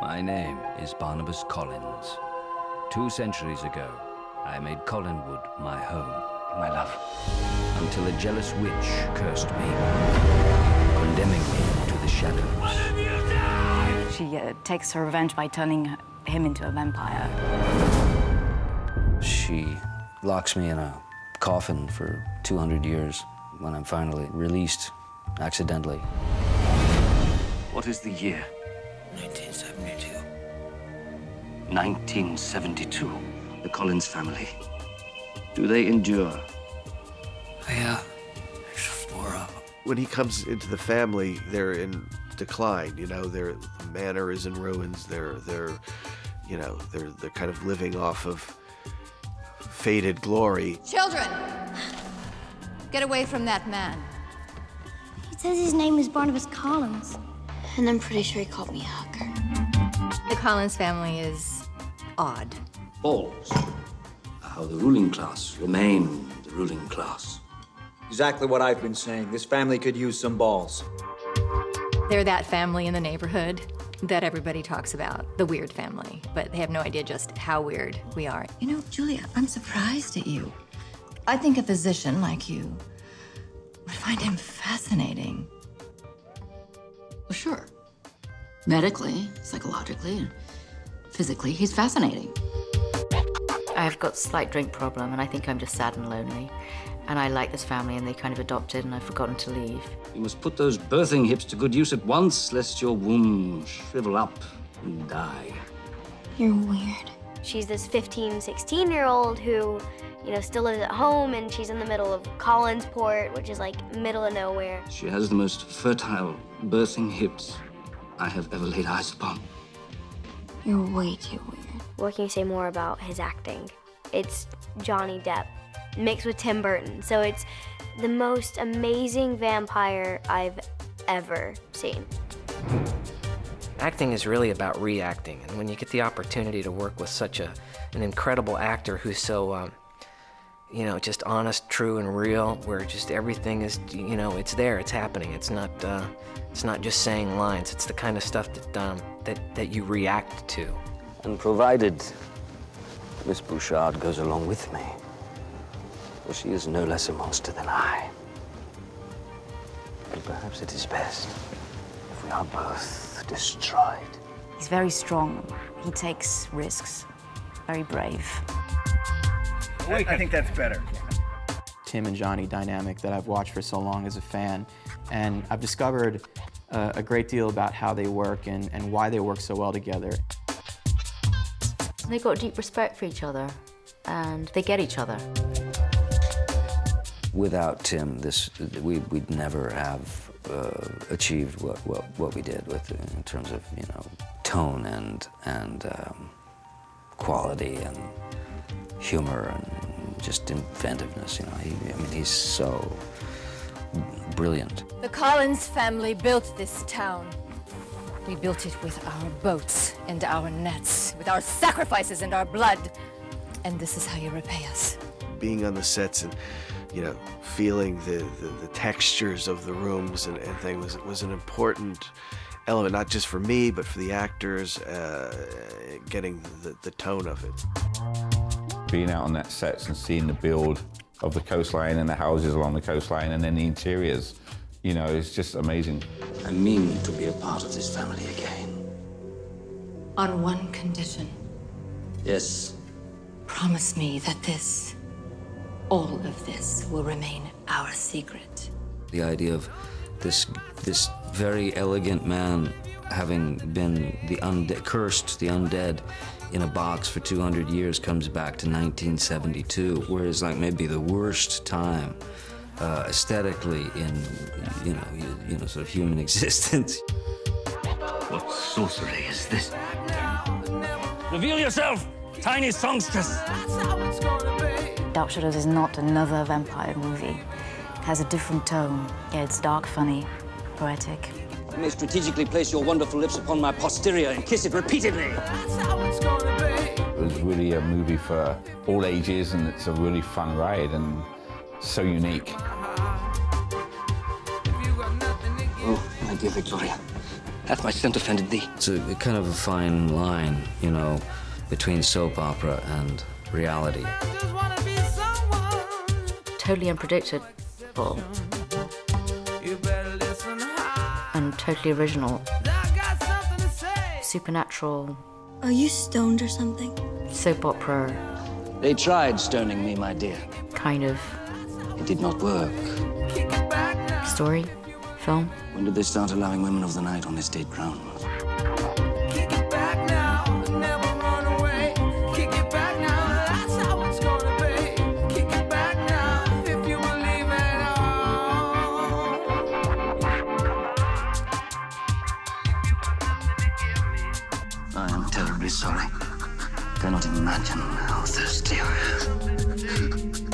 My name is Barnabas Collins. 2 centuries ago, I made Collinwood my home, my love, until a jealous witch cursed me, condemning me to the shadows. What have you done? She takes her revenge by turning him into a vampire. She locks me in a coffin for 200 years when I'm finally released, accidentally. What is the year? 1972. 1972. The Collins family. Do they endure? Yeah, there's 4 of them. When he comes into the family, they're in decline. You know, the manor is in ruins. They're kind of living off of faded glory. Children, get away from that man. He says his name is Barnabas Collins. And I'm pretty sure he called me a hooker. The Collins family is odd. Balls. How the ruling class remain the ruling class. Exactly what I've been saying. This family could use some balls. They're that family in the neighborhood that everybody talks about, the weird family, but they have no idea just how weird we are. You know, Julia, I'm surprised at you. I think a physician like you would find him fascinating. Well, sure. Medically, psychologically, and physically, he's fascinating. I've got a slight drink problem, and I think I'm just sad and lonely. And I like this family, and they kind of adopted, and I've forgotten to leave. You must put those birthing hips to good use at once, lest your womb shrivel up and die. You're weird. She's this 15, 16-year-old who, you know, still lives at home, and she's in the middle of Collinsport, which is like middle of nowhere. She has the most fertile birthing hips I have ever laid eyes upon. You're way too weird. What can you say more about his acting? It's Johnny Depp mixed with Tim Burton, so it's the most amazing vampire I've ever seen. Acting is really about reacting, and when you get the opportunity to work with such an incredible actor who's so, you know, just honest, true, and real, where just everything is, you know, it's there, it's happening. It's not just saying lines. It's the kind of stuff that you react to. And provided Miss Bouchard goes along with me, well, she is no less a monster than I. And perhaps it is best if we are both destroyed. He's very strong. He takes risks. Very brave. I think that's better. Tim and Johnny dynamic that I've watched for so long as a fan. And I've discovered a great deal about how they work and why they work so well together. They've got deep respect for each other, and they get each other. Without Tim, we'd never have achieved what we did with in terms of, you know, tone and quality and humor and just inventiveness. You know, I mean, he's so brilliant. The Collins family built this town. We built it with our boats and our nets, with our sacrifices and our blood. And this is how you repay us. Being on the sets and, you know, feeling the textures of the rooms and things was an important element, not just for me, but for the actors, getting the tone of it. Being out on that sets and seeing the build of the coastline and the houses along the coastline and then the interiors, you know, it's just amazing. I mean to be a part of this family again. On one condition. Yes. Promise me that all of this will remain our secret. The idea of this very elegant man having been cursed, the undead, in a box for 200 years comes back to 1972, whereas like maybe the worst time aesthetically in, you know, sort of human existence. What sorcery is this? Reveal yourself, tiny songstress! Dark Shadows is not another vampire movie. It has a different tone. Yeah, it's dark, funny, poetic. You may strategically place your wonderful lips upon my posterior and kiss it repeatedly. It was really a movie for all ages, and it's a really fun ride and so unique. Oh, my dear Victoria, Hath my scent offended thee? It's a kind of a fine line, you know, between soap opera and reality. Totally unpredictable. And totally original. Supernatural. Are you stoned or something? Soap opera. They tried stoning me, my dear. Kind of. It did not work. Story? Film? When did they start allowing women of the night on estate grounds? I am terribly sorry. Cannot imagine how thirsty I am.